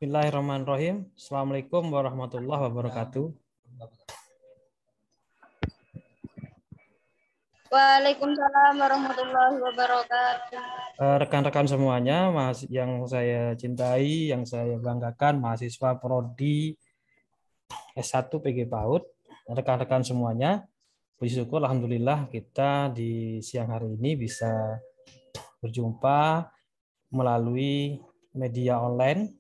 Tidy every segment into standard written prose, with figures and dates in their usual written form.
Bismillahirrahmanirrahim. Assalamualaikum warahmatullahi wabarakatuh. Waalaikumsalam warahmatullahi wabarakatuh. Rekan-rekan semuanya, yang saya cintai, yang saya banggakan, mahasiswa Prodi S1 PG PAUD, rekan-rekan semuanya, puji syukur alhamdulillah kita di siang hari ini bisa berjumpa melalui media online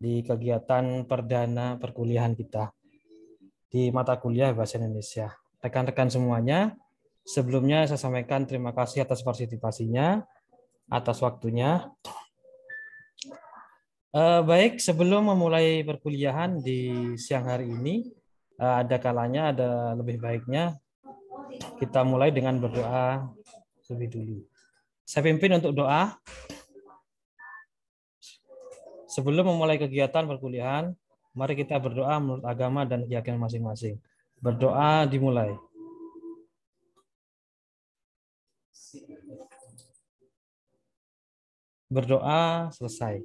di kegiatan perdana perkuliahan kita di mata kuliah Bahasa Indonesia. Rekan-rekan semuanya, sebelumnya saya sampaikan terima kasih atas partisipasinya, atas waktunya. Baik, sebelum memulai perkuliahan di siang hari ini, ada kalanya, ada lebih baiknya kita mulai dengan berdoa lebih dulu. Saya pimpin untuk doa. Sebelum memulai kegiatan perkuliahan, mari kita berdoa menurut agama dan keyakinan masing-masing. Berdoa dimulai. Berdoa selesai.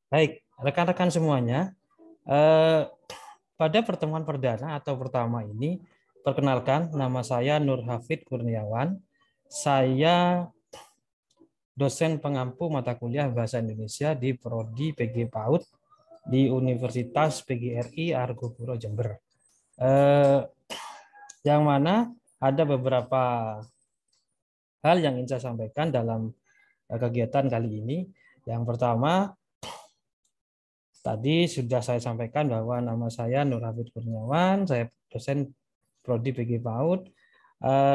Baik, rekan-rekan semuanya, pada pertemuan perdana atau pertama ini, perkenalkan nama saya Nur Hafid Kurniawan. Saya dosen pengampu mata kuliah Bahasa Indonesia di Prodi PG PAUD di Universitas PGRI Argopuro Jember. Yang mana ada beberapa hal yang ingin saya sampaikan dalam kegiatan kali ini. Yang pertama, tadi sudah saya sampaikan bahwa nama saya Nur Hafid Kurniawan, saya dosen Prodi PG PAUD.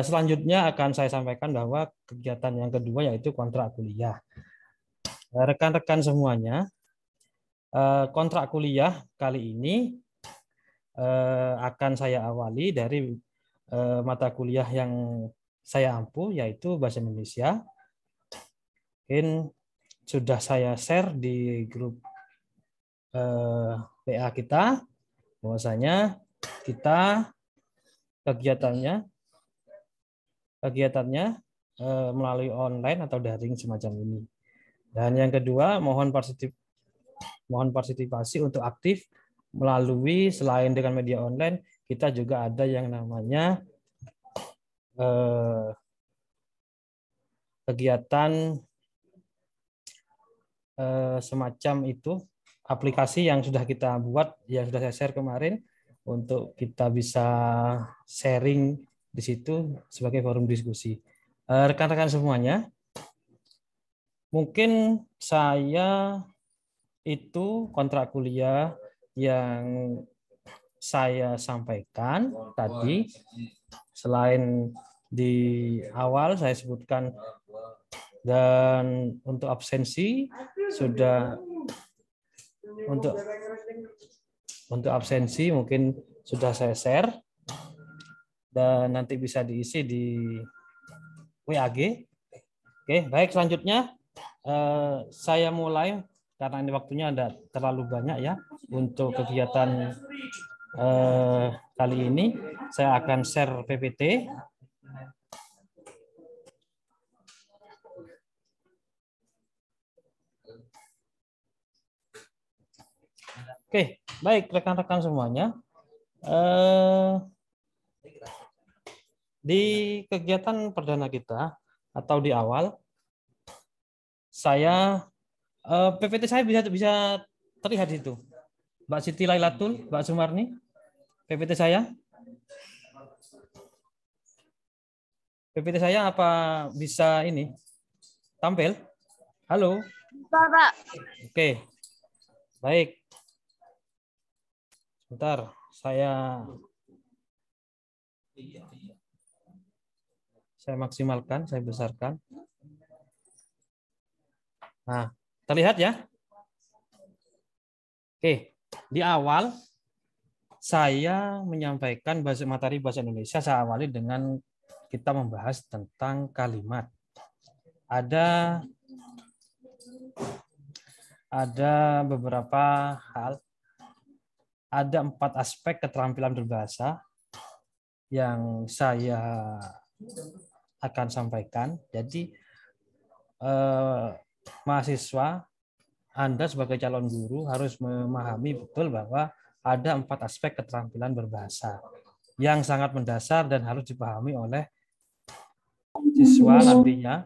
Selanjutnya akan saya sampaikan bahwa kegiatan yang kedua yaitu kontrak kuliah. Rekan-rekan semuanya, kontrak kuliah kali ini akan saya awali dari mata kuliah yang saya ampu yaitu Bahasa Indonesia. Mungkin sudah saya share di grup PA kita bahwasanya kita kegiatannya melalui online atau daring semacam ini. Dan yang kedua, mohon partisipasi untuk aktif melalui selain dengan media online, kita juga ada yang namanya kegiatan semacam itu, aplikasi yang sudah kita buat, yang sudah saya share kemarin, untuk kita bisa sharing di situ sebagai forum diskusi. Rekan-rekan semuanya, mungkin saya itu kontrak kuliah yang saya sampaikan tadi, selain di awal saya sebutkan, dan untuk absensi sudah untuk absensi mungkin sudah saya share dan nanti bisa diisi di WAG. Oke, baik, selanjutnya saya mulai karena ini waktunya ada terlalu banyak ya untuk kegiatan kali ini. Saya akan share PPT. Oke, baik rekan-rekan semuanya. Di kegiatan perdana kita atau di awal, saya PPT saya bisa terlihat di situ. Mbak Siti Lailatul, Mbak Sumarni, PPT saya. PPT saya apa bisa ini tampil? Halo. Pak. Oke, baik. Sebentar, saya maksimalkan, saya besarkan. Nah, terlihat ya? Oke, di awal saya menyampaikan materi bahasa Indonesia, saya awali dengan kita membahas tentang kalimat. Ada beberapa hal, ada 4 aspek keterampilan berbahasa yang saya akan sampaikan. Jadi mahasiswa Anda sebagai calon guru harus memahami betul bahwa ada 4 aspek keterampilan berbahasa yang sangat mendasar dan harus dipahami oleh siswa nantinya.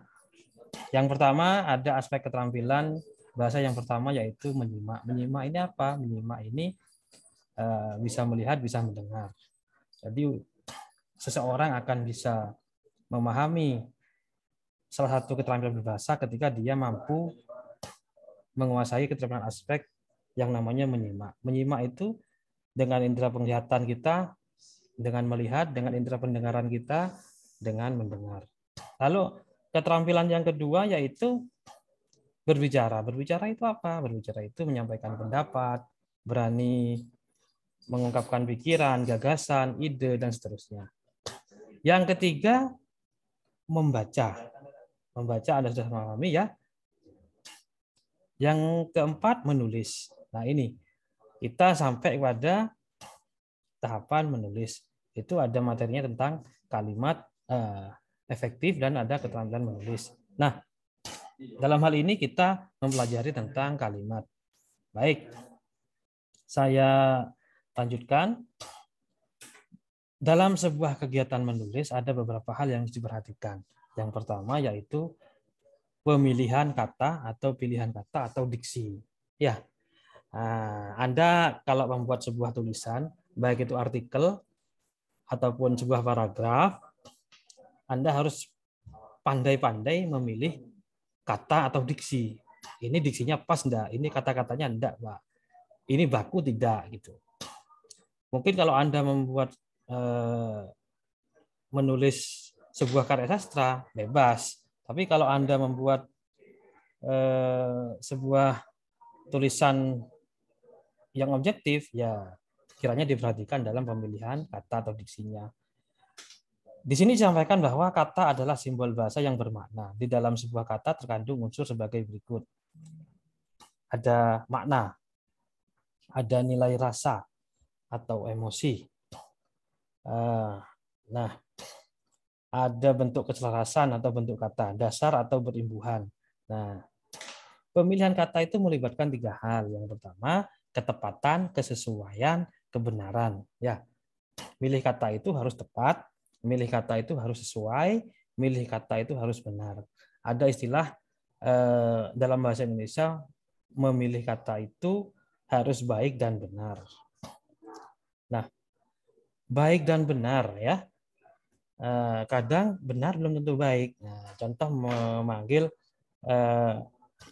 Yang pertama ada aspek keterampilan bahasa yang pertama yaitu menyimak. Menyimak ini apa? Menyimak ini bisa melihat, bisa mendengar. Jadi seseorang akan bisa memahami salah satu keterampilan berbahasa ketika dia mampu menguasai keterampilan aspek yang namanya menyimak. Menyimak itu dengan indera penglihatan kita, dengan melihat, dengan indera pendengaran kita, dengan mendengar. Lalu keterampilan yang kedua yaitu berbicara. Berbicara itu apa? Berbicara itu menyampaikan pendapat, berani mengungkapkan pikiran, gagasan, ide, dan seterusnya. Yang ketiga, membaca. Membaca Anda sudah memahami ya. Yang keempat, menulis. Nah ini, kita sampai pada tahapan menulis. Itu ada materinya tentang kalimat efektif dan ada keterampilan menulis. Nah, dalam hal ini kita mempelajari tentang kalimat. Baik, saya lanjutkan. Dalam sebuah kegiatan menulis ada beberapa hal yang harus diperhatikan. Yang pertama yaitu pemilihan kata atau pilihan kata atau diksi. Ya, Anda kalau membuat sebuah tulisan, baik itu artikel ataupun sebuah paragraf, Anda harus pandai-pandai memilih kata atau diksi. Ini diksinya pas enggak? Ini kata-katanya enggak, Pak. Ini baku tidak gitu. Mungkin kalau Anda membuat menulis sebuah karya sastra bebas. Tapi kalau Anda membuat sebuah tulisan yang objektif, ya kiranya diperhatikan dalam pemilihan kata atau diksinya. Di sini disampaikan bahwa kata adalah simbol bahasa yang bermakna. Di dalam sebuah kata terkandung unsur sebagai berikut. Ada makna, ada nilai rasa atau emosi. Nah, ada bentuk keselarasan atau bentuk kata, dasar atau berimbuhan. Nah, pemilihan kata itu melibatkan 3 hal. Yang pertama, ketepatan, kesesuaian, kebenaran. Ya, milih kata itu harus tepat, milih kata itu harus sesuai, milih kata itu harus benar. Ada istilah dalam bahasa Indonesia, memilih kata itu harus baik dan benar. Nah, baik dan benar ya. Kadang benar belum tentu baik. Nah, contoh memanggil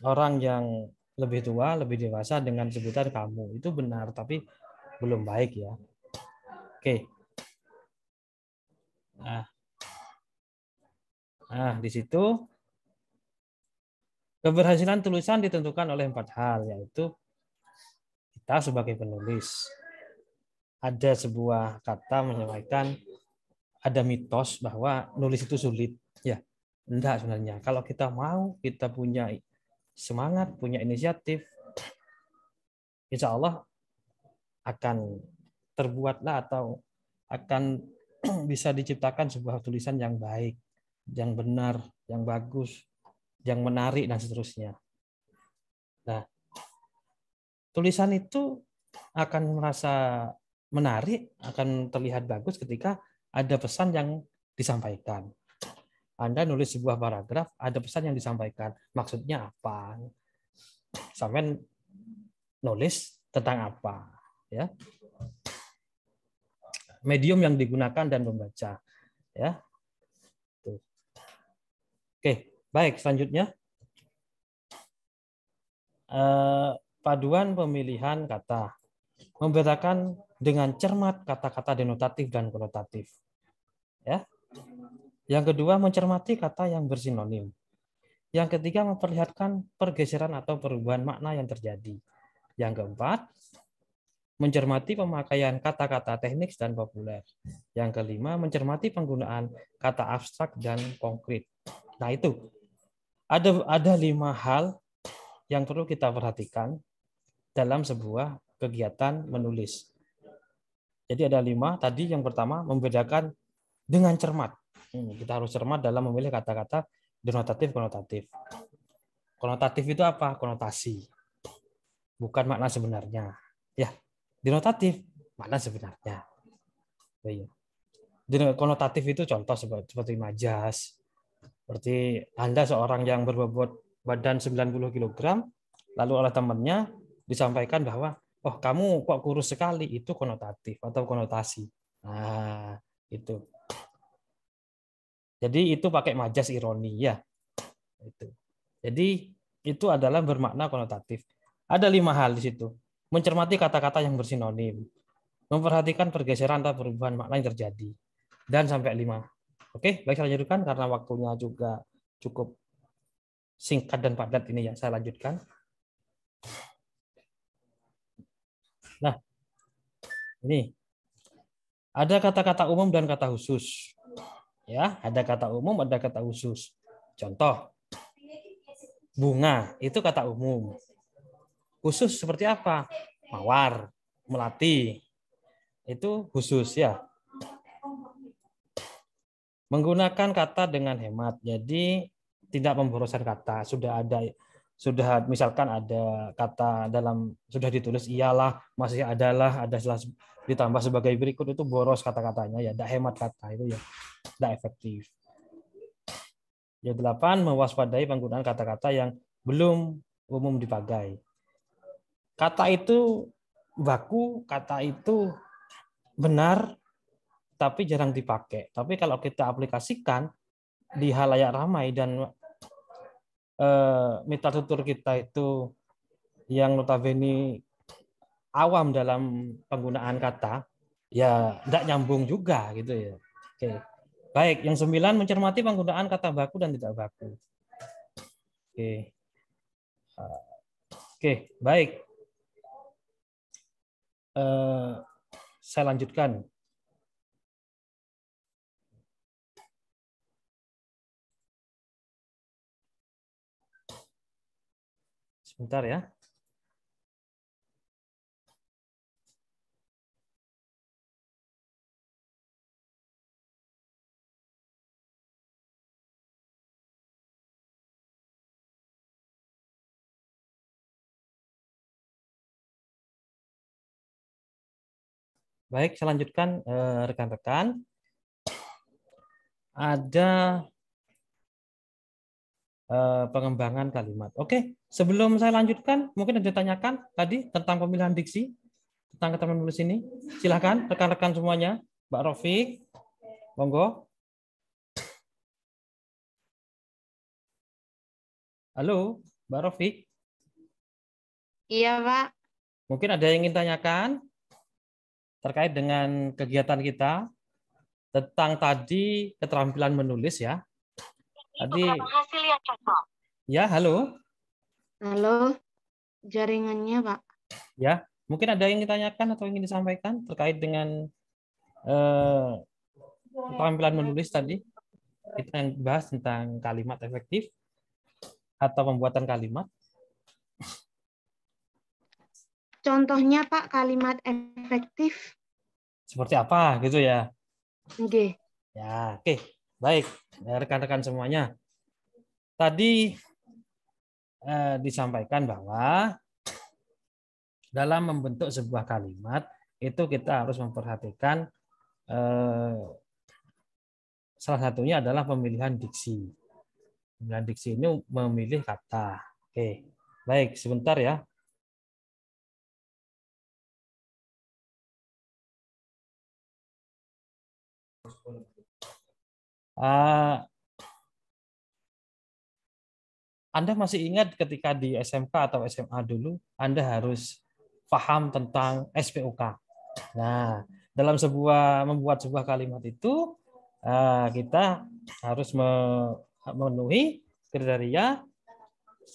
orang yang lebih tua, lebih dewasa dengan sebutan kamu. Itu benar, tapi belum baik ya. Oke. Nah, di situ keberhasilan tulisan ditentukan oleh 4 hal, yaitu kita sebagai penulis. Ada sebuah kata menyampaikan ada mitos bahwa nulis itu sulit. Ya, enggak sebenarnya. Kalau kita mau, kita punya semangat, punya inisiatif, insya Allah akan terbuatlah atau akan bisa diciptakan sebuah tulisan yang baik, yang benar, yang bagus, yang menarik, dan seterusnya. Nah, tulisan itu akan merasa menarik, akan terlihat bagus ketika ada pesan yang disampaikan. Anda nulis sebuah paragraf, ada pesan yang disampaikan. Maksudnya apa? Sampai nulis tentang apa? Ya. Medium yang digunakan dan membaca. Ya. Tuh. Oke, baik. Selanjutnya. Paduan pemilihan kata. Membedakan dengan cermat kata-kata denotatif dan konotatif. Ya. Yang kedua, mencermati kata yang bersinonim. Yang ketiga, memperlihatkan pergeseran atau perubahan makna yang terjadi. Yang keempat, mencermati pemakaian kata-kata teknik dan populer. Yang kelima, mencermati penggunaan kata abstrak dan konkret. Nah, itu ada 5 hal yang perlu kita perhatikan dalam sebuah kegiatan menulis. Jadi ada 5 tadi. Yang pertama, membedakan dengan cermat. Kita harus cermat dalam memilih kata-kata denotatif, konotatif. Konotatif itu apa? Konotasi. bukan makna sebenarnya. Ya, denotatif makna sebenarnya. Iya. Konotatif itu contoh seperti majas. Seperti Anda seorang yang berbobot badan 90 kg, lalu oleh temannya disampaikan bahwa, oh kamu kok kurus sekali, itu konotatif atau konotasi. Nah, itu. Jadi itu pakai majas ironi ya. Itu. Jadi itu adalah bermakna konotatif. Ada 5 hal di situ. Mencermati kata-kata yang bersinonim, memperhatikan pergeseran atau perubahan makna yang terjadi, dan sampai 5. Oke, baik saya lanjutkan karena waktunya juga cukup singkat dan padat ini ya. Saya lanjutkan. Nah, ini ada kata-kata umum dan kata khusus. Ya, ada kata umum, ada kata khusus. Contoh, bunga itu kata umum. Khusus seperti apa? Mawar, melati. Itu khusus ya. Menggunakan kata dengan hemat. Jadi tidak pemborosan kata. Sudah misalkan ada kata dalam sudah ditulis iyalah, masih adalah, ada ditambah sebagai berikut, itu boros kata-katanya ya, tidak hemat kata itu ya, tidak efektif. Yang 8, mewaspadai penggunaan kata-kata yang belum umum dipakai. Kata itu baku, kata itu benar, tapi jarang dipakai. Tapi kalau kita aplikasikan di halayak ramai dan metatutur kita itu yang notabene awam dalam penggunaan kata, ya tidak nyambung juga gitu ya. Oke. Baik, yang 9, mencermati penggunaan kata baku dan tidak baku. Oke. Oke, baik. Saya lanjutkan. Sebentar ya. Baik, saya lanjutkan rekan-rekan. Ada pengembangan kalimat. Oke, sebelum saya lanjutkan, mungkin ada ditanyakan tadi tentang pemilihan diksi, tentang kata menulis ini. Silahkan rekan-rekan semuanya. Mbak Rofik, monggo. Halo, Mbak Rofik. Iya, Pak. Mungkin ada yang ingin tanyakan terkait dengan kegiatan kita tentang tadi keterampilan menulis ya. Tadi Hasil yang cocok. ya, halo. Halo, jaringannya, Pak. Ya, mungkin ada yang ditanyakan atau ingin disampaikan terkait dengan keterampilan menulis tadi. Kita yang bahas tentang kalimat efektif atau pembuatan kalimat. Contohnya, Pak, kalimat efektif. Seperti apa gitu ya. Oke. Ya, oke. Baik, rekan-rekan semuanya. Tadi disampaikan bahwa dalam membentuk sebuah kalimat itu kita harus memperhatikan salah satunya adalah pemilihan diksi. Pemilihan diksi ini memilih kata. Oke, baik, sebentar ya. Anda masih ingat ketika di SMK atau SMA dulu, Anda harus paham tentang SPOK. Nah, dalam membuat sebuah kalimat itu, kita harus memenuhi kriteria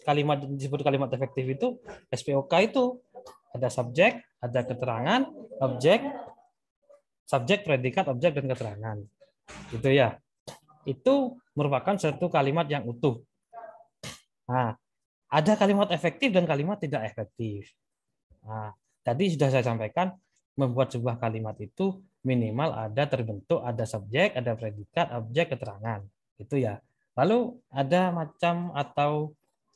kalimat disebut kalimat efektif itu. SPOK itu ada subjek, ada keterangan, objek, subjek, predikat, objek, dan keterangan. Gitu ya. Itu merupakan satu kalimat yang utuh. Nah, ada kalimat efektif dan kalimat tidak efektif. Nah, tadi sudah saya sampaikan, membuat sebuah kalimat itu minimal ada terbentuk, ada subjek, ada predikat, objek, keterangan. Itu ya. Lalu ada macam atau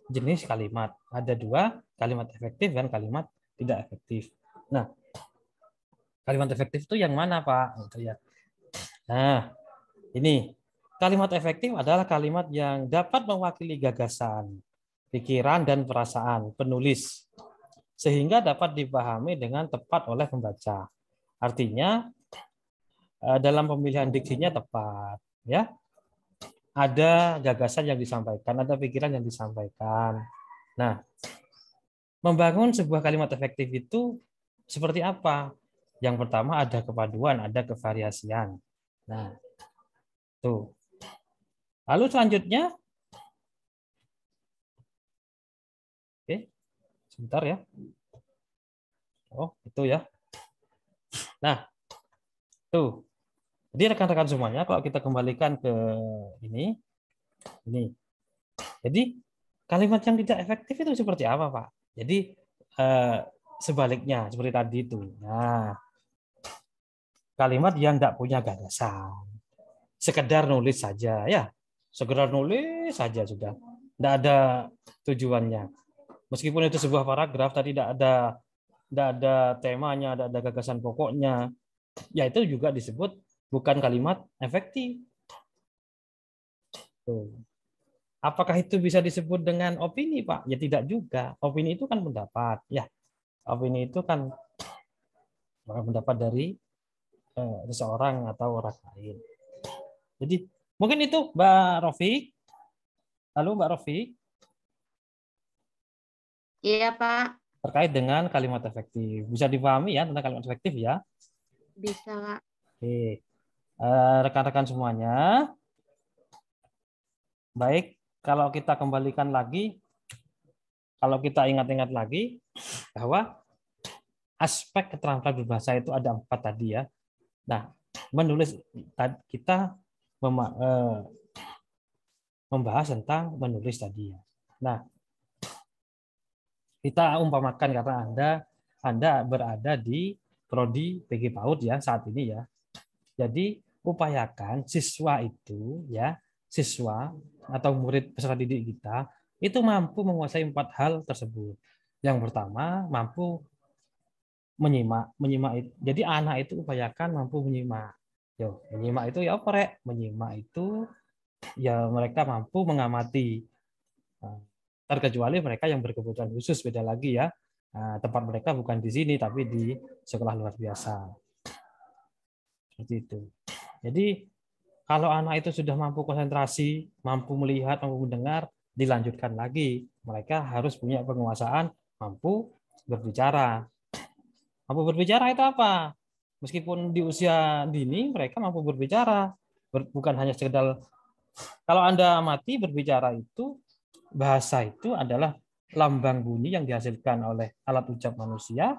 jenis kalimat. Ada dua, kalimat efektif dan kalimat tidak efektif. Nah, kalimat efektif itu yang mana, Pak? Gitu ya. Nah, ini kalimat efektif adalah kalimat yang dapat mewakili gagasan, pikiran, dan perasaan penulis sehingga dapat dipahami dengan tepat oleh pembaca. Artinya dalam pemilihan diksinya tepat, ya. Ada gagasan yang disampaikan, ada pikiran yang disampaikan. Nah, membangun sebuah kalimat efektif itu seperti apa? Yang pertama ada kepaduan, ada kevariasian. Nah, tuh. Lalu selanjutnya, oke, sebentar ya. Oh, itu ya. Nah, tuh. Jadi rekan-rekan semuanya, kalau kita kembalikan ke ini. Jadi kalimat yang tidak efektif itu seperti apa, Pak? Jadi sebaliknya seperti tadi itu. Nah, kalimat yang tidak punya gagasan, sekedar nulis saja, ya, sekedar nulis saja sudah, tidak ada tujuannya. Meskipun itu sebuah paragraf, tadi tidak ada temanya, tidak ada gagasan pokoknya, ya itu juga disebut bukan kalimat efektif. Tuh. Apakah itu bisa disebut dengan opini, Pak? Ya tidak juga. Opini itu kan pendapat, ya. Opini itu kan pendapat dari seseorang atau orang lain. Jadi mungkin itu Mbak Rofiq. Lalu Mbak Rofiq. Iya, Pak. Terkait dengan kalimat efektif. Bisa dipahami ya tentang kalimat efektif ya? Bisa, Kak. Oke. Rekan-rekan semuanya. Baik, kalau kita kembalikan lagi, kalau kita ingat-ingat lagi bahwa aspek keterampilan berbahasa itu ada 4 tadi ya. Nah, menulis kita membahas tentang menulis tadi ya. Nah, kita umpamakan karena Anda berada di prodi PG PAUD ya saat ini ya. Jadi upayakan siswa itu ya, siswa atau murid peserta didik kita itu mampu menguasai 4 hal tersebut. Yang pertama, mampu menyimak. Jadi anak itu upayakan mampu menyimak. Yo, menyimak itu ya apa, Rek? Menyimak itu ya mereka mampu mengamati. Terkecuali mereka yang berkebutuhan khusus, beda lagi ya. Tempat mereka bukan di sini tapi di sekolah luar biasa. Seperti itu. Jadi kalau anak itu sudah mampu konsentrasi, mampu melihat, mampu mendengar, dilanjutkan lagi. Mereka harus punya penguasaan, mampu berbicara. Mampu berbicara itu apa? Meskipun di usia dini mereka mampu berbicara, bukan hanya sekedar. Kalau Anda amati berbicara itu, bahasa itu adalah lambang bunyi yang dihasilkan oleh alat ucap manusia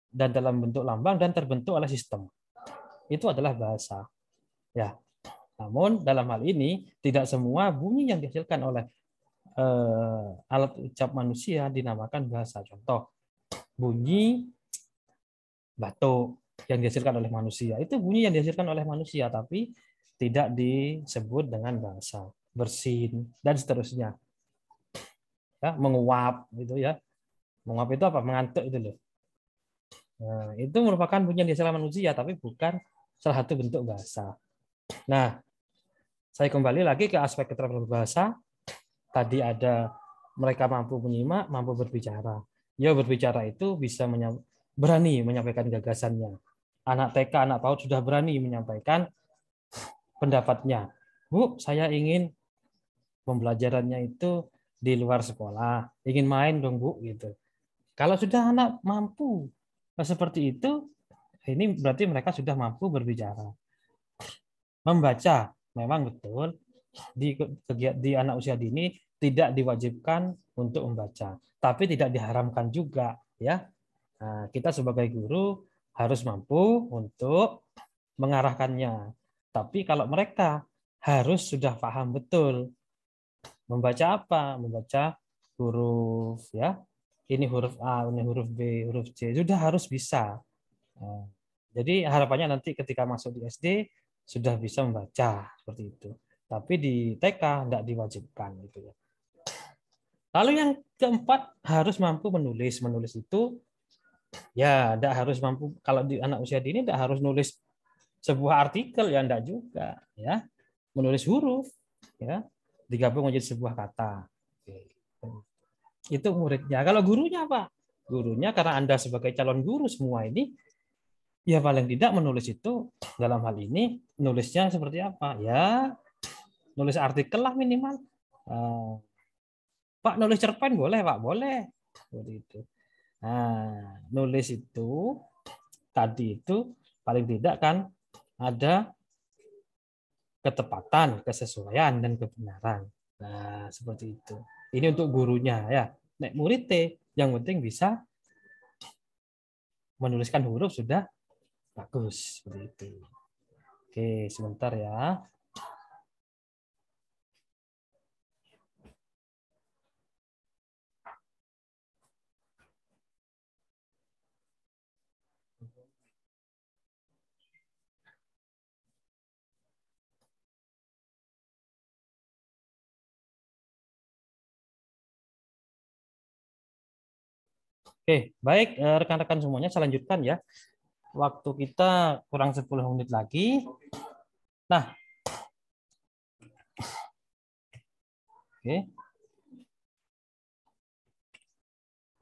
dan dalam bentuk lambang dan terbentuk oleh sistem. Itu adalah bahasa. Ya. Namun dalam hal ini tidak semua bunyi yang dihasilkan oleh alat ucap manusia dinamakan bahasa. Contoh, bunyi batuk yang dihasilkan oleh manusia. Itu bunyi yang dihasilkan oleh manusia, tapi tidak disebut dengan bahasa. Bersin, dan seterusnya. Ya, menguap, gitu ya. Menguap itu apa? Mengantuk itu loh. Nah, itu merupakan bunyi yang dihasilkan manusia, tapi bukan salah satu bentuk bahasa. Nah, saya kembali lagi ke aspek keterampilan berbahasa. Tadi ada mereka mampu menyimak, mampu berbicara. Ya, berbicara itu bisa berani menyampaikan gagasannya. Anak TK, anak PAUD sudah berani menyampaikan pendapatnya. Bu, saya ingin pembelajarannya itu di luar sekolah. Ingin main dong, Bu, gitu. Kalau sudah anak mampu seperti itu, ini berarti mereka sudah mampu berbicara. Membaca, memang betul di anak usia dini tidak diwajibkan untuk membaca, tapi tidak diharamkan juga, ya. Nah, kita sebagai guru harus mampu untuk mengarahkannya. Tapi kalau mereka harus sudah paham betul membaca apa, membaca huruf ya. Ini huruf A, ini huruf B, huruf C, sudah harus bisa. Jadi harapannya nanti ketika masuk di SD sudah bisa membaca seperti itu. Tapi di TK tidak diwajibkan gitu ya. Lalu yang keempat harus mampu menulis. Menulis itu ya tidak harus mampu, kalau di anak usia dini tidak harus nulis sebuah artikel, ya enggak juga ya. Menulis huruf ya digabung menjadi sebuah kata. Itu muridnya. Kalau gurunya apa? Gurunya karena Anda sebagai calon guru semua ini, ya paling tidak menulis itu dalam hal ini nulisnya seperti apa? Ya nulis artikel lah minimal. Pak nulis cerpen boleh Pak, boleh. Seperti itu. Nah, nulis itu tadi itu paling tidak kan ada ketepatan, kesesuaian dan kebenaran. Nah, seperti itu. Ini untuk gurunya ya. Nek murid yang penting bisa menuliskan huruf sudah bagus seperti itu. Oke, sebentar ya. Oke, baik rekan-rekan semuanya, saya lanjutkan ya. Waktu kita kurang 10 menit lagi. Nah, oke.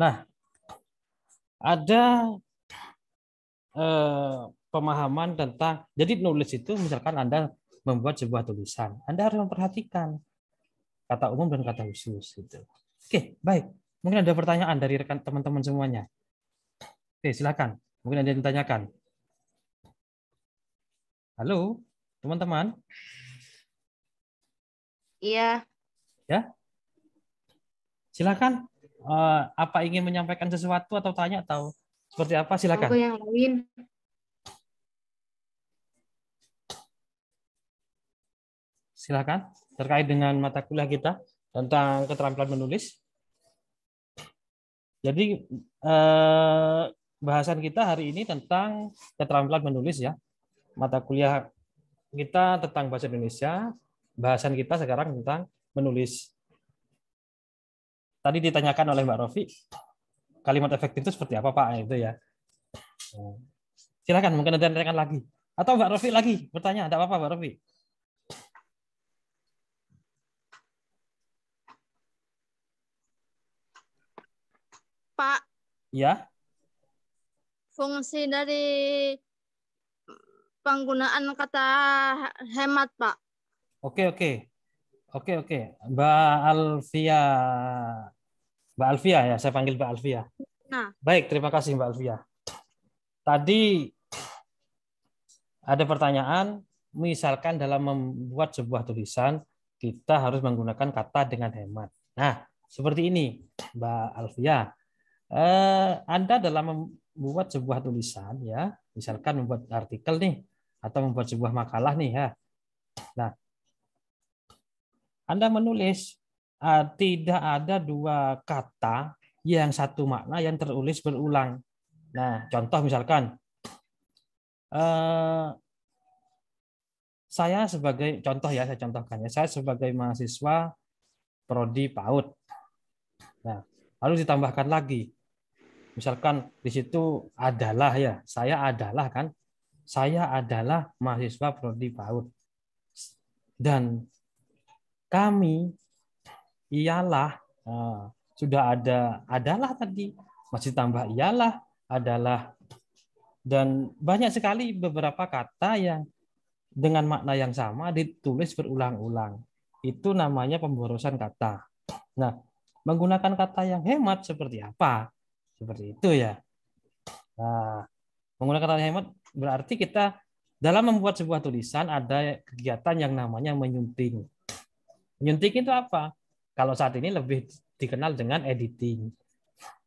Nah, ada pemahaman tentang, jadi nulis itu misalkan Anda membuat sebuah tulisan, Anda harus memperhatikan kata umum dan kata khusus gitu. Oke, baik. Mungkin ada pertanyaan dari rekan teman-teman semuanya. Oke, silakan. Mungkin ada yang ditanyakan. Halo, teman-teman. Iya. Ya, silakan. Apa ingin menyampaikan sesuatu atau tanya atau seperti apa? Aku Silakan. yang lain. Silakan. Terkait dengan mata kuliah kita tentang keterampilan menulis. Jadi bahasan kita hari ini tentang keterampilan menulis ya. Mata kuliah kita tentang bahasa Indonesia. Bahasan kita sekarang tentang menulis. Tadi ditanyakan oleh Mbak Rofi, kalimat efektif itu seperti apa Pak? Itu ya. Silakan, mungkin ada yang tanyakan lagi. Atau Mbak Rofi lagi bertanya, tidak apa-apa Mbak Rofi. Pak, Ya. fungsi dari penggunaan kata hemat, Pak. Oke, oke. Oke, oke. Mbak Alfia. Mbak Alfia ya, saya panggil Mbak Alfia. Nah, Baik, terima kasih Mbak Alfia. Tadi ada pertanyaan, misalkan dalam membuat sebuah tulisan, kita harus menggunakan kata dengan hemat. Nah, seperti ini, Mbak Alfia. Anda dalam membuat sebuah tulisan, ya, misalkan membuat artikel nih, atau membuat sebuah makalah nih, ya. Nah, Anda menulis tidak ada dua kata yang satu makna yang terulis berulang. Nah, contoh misalkan saya sebagai contoh ya, saya contohkan ya, saya sebagai mahasiswa prodi PAUD. Nah, lalu ditambahkan lagi, misalkan di situ adalah ya, saya adalah mahasiswa prodi PAUD dan kami ialah sudah ada adalah tadi, masih tambah ialah, adalah, dan banyak sekali beberapa kata yang dengan makna yang sama ditulis berulang-ulang. Itu namanya pemborosan kata. Nah, menggunakan kata yang hemat seperti apa? Seperti itu ya. Nah, menggunakan kata yang hemat berarti kita dalam membuat sebuah tulisan ada kegiatan yang namanya menyunting. Menyunting itu apa? Kalau saat ini lebih dikenal dengan editing.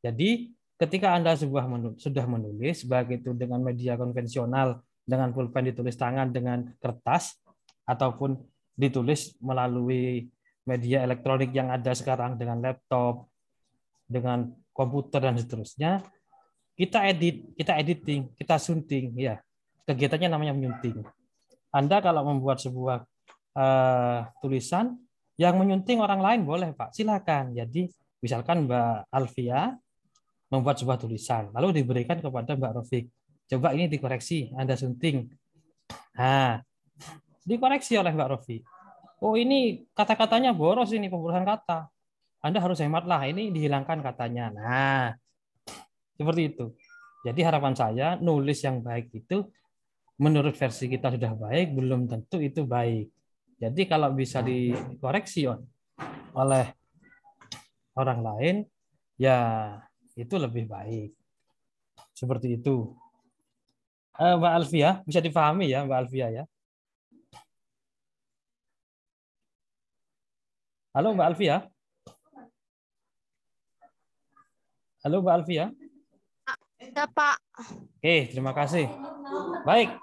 Jadi ketika Anda sudah menulis, baik itu dengan media konvensional, dengan pulpen ditulis tangan dengan kertas, ataupun ditulis melalui media elektronik yang ada sekarang dengan laptop, dengan komputer dan seterusnya, kita editing, kita sunting, ya. Kegiatannya namanya menyunting. Anda kalau membuat sebuah tulisan yang menyunting orang lain boleh Pak, silakan. Jadi Misalkan Mbak Alfia membuat sebuah tulisan, lalu diberikan kepada Mbak Rofik. Coba ini dikoreksi, Anda sunting. Nah, dikoreksi oleh Mbak Rofik. Oh ini kata-katanya boros, ini pemborosan kata. Anda harus hematlah, ini dihilangkan katanya. Nah, seperti itu. Jadi harapan saya nulis yang baik itu menurut versi kita sudah baik, belum tentu itu baik. Jadi kalau bisa dikoreksi oleh orang lain, ya itu lebih baik. Seperti itu. Mbak Alfia, bisa dipahami ya Mbak Alfia ya? Halo Mbak Alfia? Halo Mbak Alfia? Ya, Pak. Oke, terima kasih. Baik,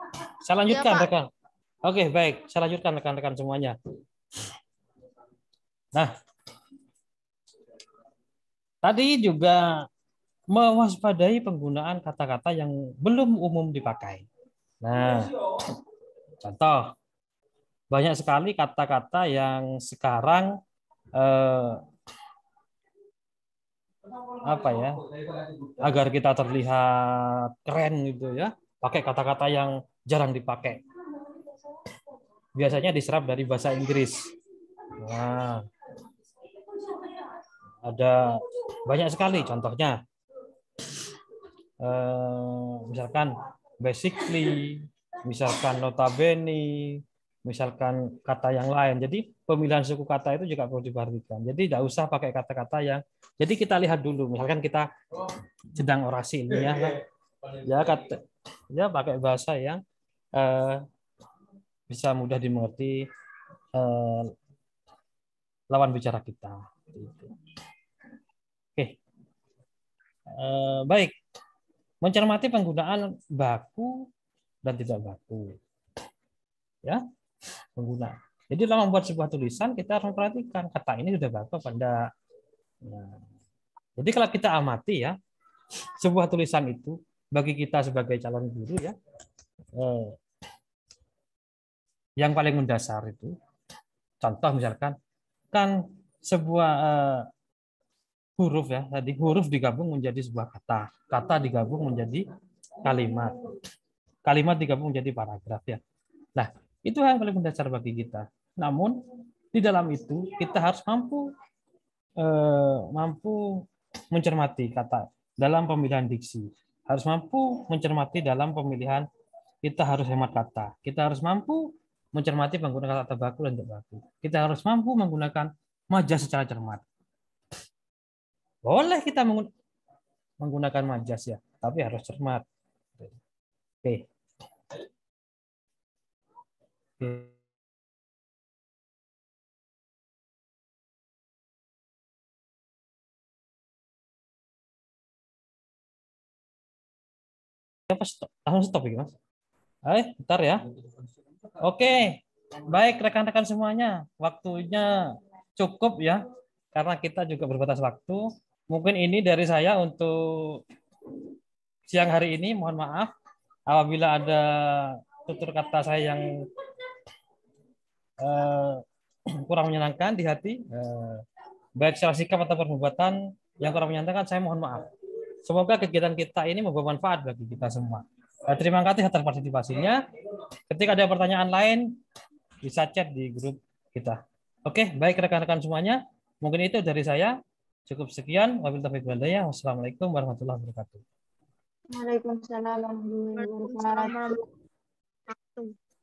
saya lanjutkan Pak. rekan. Oke, baik, saya lanjutkan rekan-rekan semuanya. Nah, tadi juga mewaspadai penggunaan kata-kata yang belum umum dipakai. Nah, contoh, banyak sekali kata-kata yang sekarang apa ya, agar kita terlihat keren gitu ya, pakai kata-kata yang jarang dipakai. Biasanya diserap dari bahasa Inggris. Nah, ada banyak sekali contohnya. Misalkan basically, misalkan notabene, misalkan kata yang lain. Jadi pemilihan suku kata itu juga perlu diperhatikan. Jadi tidak usah pakai kata-kata yang. Jadi kita lihat dulu. Misalkan kita sedang orasi ilmiah, ya kata, ya pakai bahasa yang bisa mudah dimengerti lawan bicara kita. Oke, baik. Mencermati penggunaan baku dan tidak baku. Ya, pengguna. Jadi dalam membuat sebuah tulisan kita harus memperhatikan kata ini sudah baku apa enggak. Nah, jadi kalau kita amati ya, sebuah tulisan itu bagi kita sebagai calon guru ya, yang paling mendasar itu, contoh misalkan kan sebuah huruf ya, tadi huruf digabung menjadi sebuah kata, kata digabung menjadi kalimat, kalimat digabung menjadi paragraf ya. Nah, itu yang paling mendasar bagi kita. Namun di dalam itu kita harus mampu mencermati kata dalam pemilihan diksi, harus mampu mencermati dalam pemilihan, kita harus hemat kata, kita harus mampu mencermati penggunaan kata baku dan tidak baku, kita harus mampu menggunakan majas secara cermat. Boleh kita menggunakan majas ya, tapi harus cermat. Oke. Oke. Langsung stop ya, Mas. Bentar ya. Oke. Baik rekan-rekan semuanya, waktunya cukup ya, karena kita juga berbatas waktu. Mungkin ini dari saya untuk siang hari ini. Mohon maaf apabila ada tutur kata saya yang kurang menyenangkan di hati, baik secara sikap atau perbuatan yang kurang menyenangkan, saya mohon maaf. Semoga kegiatan kita ini membawa manfaat bagi kita semua. Terima kasih atas partisipasinya. Ketika ada pertanyaan lain, bisa chat di grup kita. Oke, baik rekan-rekan semuanya. Mungkin itu dari saya. Cukup sekian. Wabillahi taufiq wal hidayah. Wassalamualaikum warahmatullahi wabarakatuh. Waalaikumsalam warahmatullahi wabarakatuh.